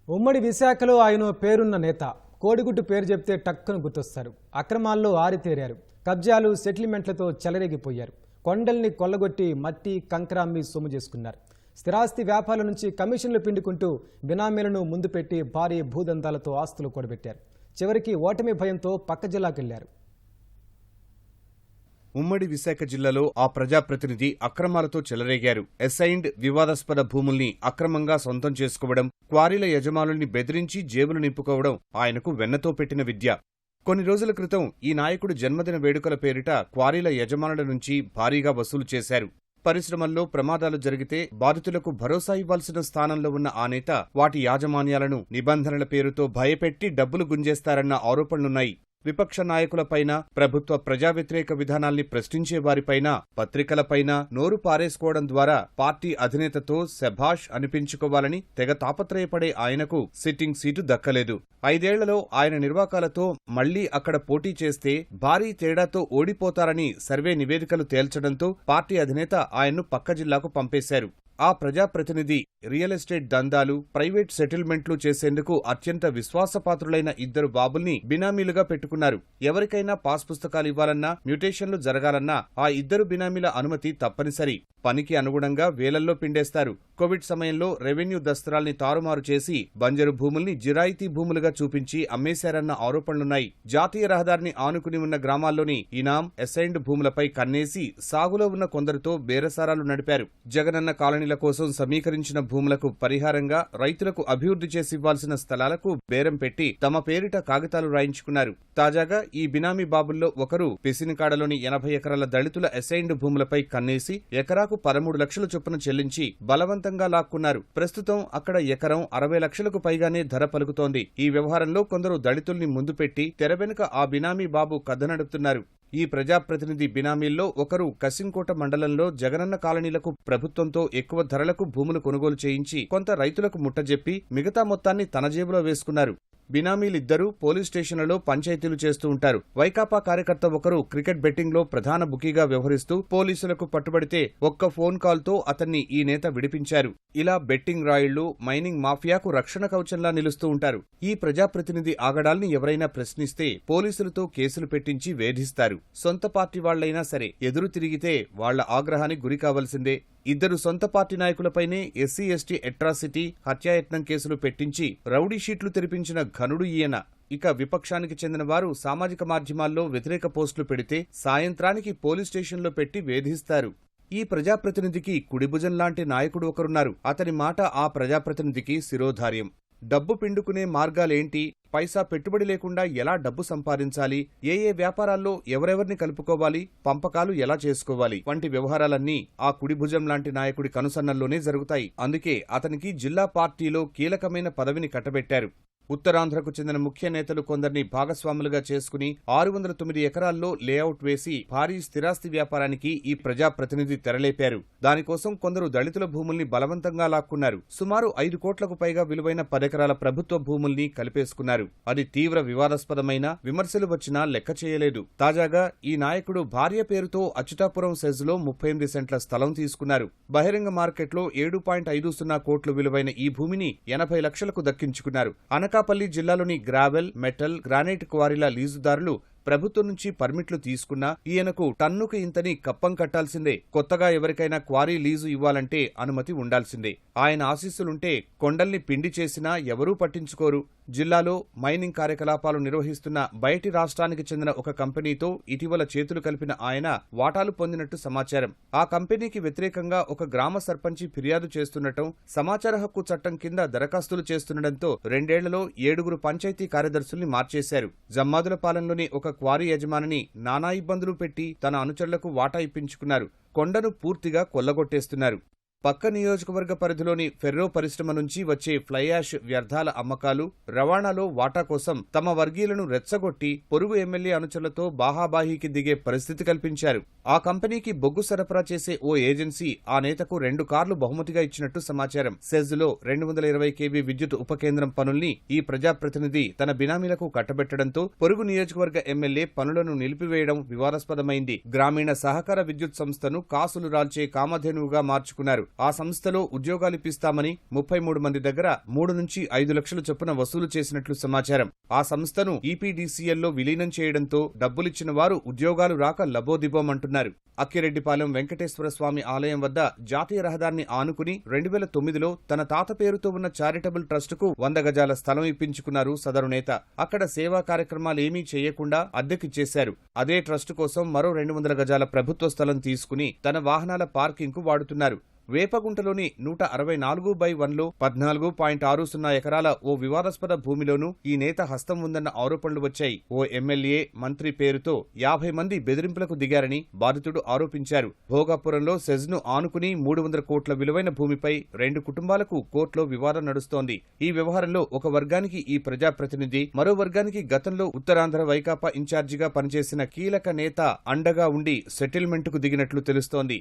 ఉమ్మడి విశాఖలో ఆయన పేరున్న నేత. కోడిగుడ్డు పేరు చెప్తే టక్కును గుర్తొస్తారు. అక్రమాల్లో ఆరితేరారు. కబ్జాలు, సెటిల్మెంట్లతో చెలరేగిపోయారు. కొండల్ని కొల్లగొట్టి మట్టి, కంకర అమ్మి సొమ్ము చేసుకున్నారు. స్థిరాస్తి వ్యాపారాల నుంచి కమిషన్లు పిండుకుంటూ బినామీలను ముందు పెట్టి భారీ భూదందాలతో ఆస్తులు కూడబెట్టారు. చివరికి ఓటమి భయంతో పక్క జిల్లాకెళ్లారు. ఉమ్మడి విశాఖ జిల్లాలో ఆ ప్రజాప్రతినిధి అక్రమాలతో చెలరేగారు. అసైన్డ్ వివాదాస్పద భూముల్ని అక్రమంగా సొంతం చేసుకోవడం, క్వారీల యజమానుల్ని బెదిరించి జేబులు నింపుకోవడం ఆయనకు వెన్నతో పెట్టిన విద్య. కొన్ని రోజుల క్రితం ఈ నాయకుడు జన్మదిన వేడుకల పేరిట క్వారీల యజమానుల నుంచి భారీగా వసూలు చేశారు. పరిశ్రమల్లో ప్రమాదాలు జరిగితే బాధితులకు భరోసా ఇవ్వాల్సిన స్థానంలో ఉన్న ఆ నేత వాటి యాజమాన్యాలను నిబంధనల పేరుతో భయపెట్టి డబ్బులు గుంజేస్తారన్న ఆరోపణలున్నాయి. విపక్ష నాయకులపైన, ప్రభుత్వ ప్రజా వ్యతిరేక విధానాల్ని ప్రశ్నించే వారిపైన, పత్రికలపైన నోరు పారేసుకోవడం ద్వారా పార్టీ అధినేతతో శభాష్ అనిపించుకోవాలని తెగ తాపత్రయపడే ఆయనకు సిట్టింగ్ సీటు దక్కలేదు. 5 ఏళ్లలో ఆయన నిర్వాకాలతో మళ్లీ అక్కడ పోటీ చేస్తే భారీ తేడాతో ఓడిపోతారని సర్వే నివేదికలు తేల్చడంతో పార్టీ అధినేత ఆయన్ను పక్క జిల్లాకు పంపేశారు. ఆ ప్రజాప్రతినిధి రియల్ ఎస్టేట్ దందాలు, ప్రైవేట్ సెటిల్మెంట్లు చేసేందుకు అత్యంత విశ్వాసపాత్రులైన 2 బాబుల్ని బినామీలుగా పెట్టుకున్నారు. ఎవరికైనా పాస్ పుస్తకాలు ఇవ్వాలన్నా, మ్యూటేషన్లు జరగాలన్నా ఆ 2 బినామీల అనుమతి తప్పనిసరి. పనికి అనుగుణంగా వేలల్లో పిండేస్తారు. కోవిడ్ సమయంలో రెవెన్యూ దస్త్రాల్ని తారుమారు చేసి బంజరు భూముల్ని జిరాయితీ భూములుగా చూపించి అమ్మేశారన్న ఆరోపణలున్నాయి. జాతీయ రహదారిని ఆనుకుని ఉన్న గ్రామాల్లోని ఇనాం, అసైన్డ్ భూములపై కన్నేసి సాగులో ఉన్న కొందరితో బేరసారాలు నడిపారు. జగనన్న కాలనీల కోసం సమీకరించిన భూములకు పరిహారంగా రైతులకు అభివృద్ధి చేసివ్వాల్సిన స్థలాలకు బేరం పెట్టి తమ పేరిట కాగితాలు రాయించుకున్నారు. తాజాగా ఈ బినామీ బాబుల్లో ఒకరు పిసినికాడలోని 80 ఎకరాల దళితుల అసైన్డ్ భూములపై కన్నేసి ఎకరాకు 13 లక్షల చొప్పున చెల్లించి బలవంతంగా లాక్కున్నారు. ప్రస్తుతం అక్కడ ఎకరం 60 లక్షలకు పైగానే ధర పలుకుతోంది. ఈ వ్యవహారంలో కొందరు దళితుల్ని ముందు పెట్టి తెర వెనుక ఆ బినామీ బాబు కథ నడుపుతున్నారు. ఈ ప్రజాప్రతినిధి బినామీల్లో ఒకరు కసింకోట మండలంలో జగనన్న కాలనీలకు ప్రభుత్వంతో ఎక్కువ ధరలకు భూములు కొనుగోలు చేయించి కొంత రైతులకు ముట్టజెప్పి మిగతా మొత్తాన్ని తన జేబులో వేసుకున్నారు. బినామీలిద్దరూ పోలీస్ స్టేషన్లలో పంచాయతీలు చేస్తూ ఉంటారు. వైకాపా కార్యకర్త ఒకరు క్రికెట్ బెట్టింగ్లో ప్రధాన బుకీగా వ్యవహరిస్తూ పోలీసులకు పట్టుబడితే ఒక్క ఫోన్ కాల్తో అతన్ని ఈ నేత విడిపించారు. ఇలా బెట్టింగ్ రాయిళ్లు, మైనింగ్ మాఫియాకు రక్షణ కవచంలా నిలుస్తూ ఉంటారు. ఈ ప్రజాప్రతినిధి ఆగడాల్ని ఎవరైనా ప్రశ్నిస్తే పోలీసులతో కేసులు పెట్టించి వేధిస్తారు. సొంత పార్టీ వాళ్లైనా సరే ఎదురు తిరిగితే వాళ్ల ఆగ్రహానికి గురి కావాల్సిందే. 2 సొంత పార్టీ నాయకులపైనే ఎస్సీ ఎస్టీ అట్రాసిటీ, హత్యాయత్నం కేసులు పెట్టించి రౌడీ షీట్లు తెరిపించిన ఘనుడు ఈయన. ఇక విపక్షానికి చెందిన వారు సామాజిక మాధ్యమాల్లో వ్యతిరేక పోస్టులు పెడితే సాయంత్రానికి పోలీస్ స్టేషన్లో పెట్టి వేధిస్తారు. ఈ ప్రజాప్రతినిధికి కుడిభుజం లాంటి నాయకుడు ఒకరున్నారు. అతని మాట ఆ ప్రజాప్రతినిధికి శిరోధార్యం. డబ్బు పిండుకునే మార్గాలేంటి, పైసా పెట్టుబడి లేకుండా ఎలా డబ్బు సంపాదించాలి, ఏ వ్యాపారాల్లో ఎవరెవరిని కలుపుకోవాలి, పంపకాలు ఎలా చేసుకోవాలి వంటి వ్యవహారాలన్నీ ఆ కుడిభుజం లాంటి నాయకుడి కనుసన్నల్లోనే జరుగుతాయి. అందుకే అతనికి జిల్లా పార్టీలో కీలకమైన పదవిని కట్టబెట్టారు. ఉత్తరాంధ్రకు చెందిన ముఖ్య నేతలు కొందరిని భాగస్వాములుగా చేసుకుని 609 ఎకరాల్లో లేఅవుట్ వేసి భారీ స్థిరాస్తి వ్యాపారానికి ఈ ప్రజాప్రతినిధి తెరలేపారు. దానికోసం కొందరు దళితుల భూముల్ని బలవంతంగా లాక్కున్నారు. సుమారు 5 కోట్లకు పైగా విలువైన 10 ఎకరాల ప్రభుత్వ భూముల్ని కలిపేసుకున్నారు. అది తీవ్ర వివాదాస్పదమైన, విమర్శలు వచ్చినా లెక్క చేయలేదు. తాజాగా ఈ నాయకుడు భార్య పేరుతో అచ్యుతాపురం సెజ్లో 38 సెంట్ల స్థలం తీసుకున్నారు. బహిరంగ మార్కెట్లో 7.50 కోట్లు విలువైన ఈ భూమిని 80 లక్షలకు దక్కించుకున్నారు. అనకాపల్లి జిల్లాలోని గ్రావెల్, మెటల్, గ్రానైట్ క్వారీల లీజుదారులు ప్రభుత్వం నుంచి పర్మిట్లు తీసుకున్నా ఈయనకు టన్నుకు ఇంతని కప్పం కట్టాల్సిందే. కొత్తగా ఎవరికైనా క్వారీ లీజు ఇవ్వాలంటే అనుమతి ఉండాల్సిందే. ఆయన ఆశీస్సులుంటే కొండల్ని పిండి చేసినా ఎవరూ పట్టించుకోరు. జిల్లాలో మైనింగ్ కార్యకలాపాలు నిర్వహిస్తున్న బయటి రాష్ట్రానికి చెందిన ఒక కంపెనీతో ఇటీవల చేతులు కలిపిన ఆయన వాటాలు పొందినట్టు సమాచారం. ఆ కంపెనీకి వ్యతిరేకంగా ఒక గ్రామ సర్పంచి ఫిర్యాదు చేస్తుండటం, సమాచార హక్కు చట్టం కింద దరఖాస్తులు చేస్తుండటంతో 2 ఏళ్లలో 7 పంచాయతీ కార్యదర్శుల్ని మార్చేశారు. జమ్మాదులపాలెంలోని ఒక క్వారీ యజమానిని నానా ఇబ్బందులు పెట్టి తన అనుచరులకు వాటా ఇప్పించుకున్నారు. కొండను పూర్తిగా కొల్లగొట్టేస్తున్నారు. పక్క నియోజకవర్గ పరిధిలోని ఫెర్రో పరిశ్రమ నుంచి వచ్చే ఫ్లై యాష్ వ్యర్థాల అమ్మకాలు, రవాణాలో వాటా కోసం తమ వర్గీయులను రెచ్చగొట్టి పొరుగు ఎమ్మెల్యే అనుచరులతో బాహాబాహీకి దిగే పరిస్థితి కల్పించారు. ఆ కంపెనీకి బొగ్గు సరఫరా చేసే ఓ ఏజెన్సీ ఆ నేతకు 2 కార్లు బహుమతిగా ఇచ్చినట్టు సమాచారం. సెజ్లో 220 kV విద్యుత్ ఉపకేంద్రం పనుల్ని ఈ ప్రజాప్రతినిధి తన బినామీలకు కట్టబెట్టడంతో పొరుగు నియోజకవర్గ ఎమ్మెల్యే పనులను నిలిపివేయడం వివాదాస్పదమైంది. గ్రామీణ సహకార విద్యుత్ సంస్థను కాసులు రాల్చే కామధేనువుగా మార్చుకున్నారు. ఆ సంస్థలో ఉద్యోగాలిప్పిస్తామని 33 మంది దగ్గర 3 నుంచి 5 లక్షల చొప్పున వసూలు చేసినట్లు సమాచారం. ఆ సంస్థను ఈపీడీసీఎల్లో విలీనం చేయడంతో డబ్బులిచ్చిన వారు ఉద్యోగాలు రాక లబోదిబోమంటున్నారు. అక్కిరెడ్డిపాలెం వెంకటేశ్వర స్వామి ఆలయం వద్ద జాతీయ రహదారిని ఆనుకుని 2009లో తన తాత పేరుతో ఉన్న చారిటబుల్ ట్రస్టుకు 100 గజాల స్థలం ఇప్పించుకున్నారు సదరు నేత. అక్కడ సేవా కార్యక్రమాలేమీ చేయకుండా అద్దెకిచ్చేశారు. అదే ట్రస్టు కోసం మరో 200 గజాల ప్రభుత్వ స్థలం తీసుకుని తన వాహనాల పార్కింగ్కు వాడుతున్నారు. వేపగుంటలోని 164/1లో 14.60 ఎకరాల ఓ వివాదాస్పద భూమిలోనూ ఈ నేత హస్తం ఉందన్న ఆరోపణలు వచ్చాయి. ఓ ఎమ్మెల్యే, మంత్రి పేరుతో 50 మంది బెదిరింపులకు దిగారని బాధితుడు ఆరోపించారు. భోగాపురంలో సెజ్ను ఆనుకుని 300 కోట్ల విలువైన భూమిపై 2 కుటుంబాలకు కోర్టులో వివాదం నడుస్తోంది. ఈ వ్యవహారంలో ఒక వర్గానికి ఈ ప్రజాప్రతినిధి, మరో వర్గానికి గతంలో ఉత్తరాంధ్ర వైకాపా ఇన్ఛార్జిగా పనిచేసిన కీలక నేత అండగా ఉండి సెటిల్మెంటుకు దిగినట్లు తెలుస్తోంది.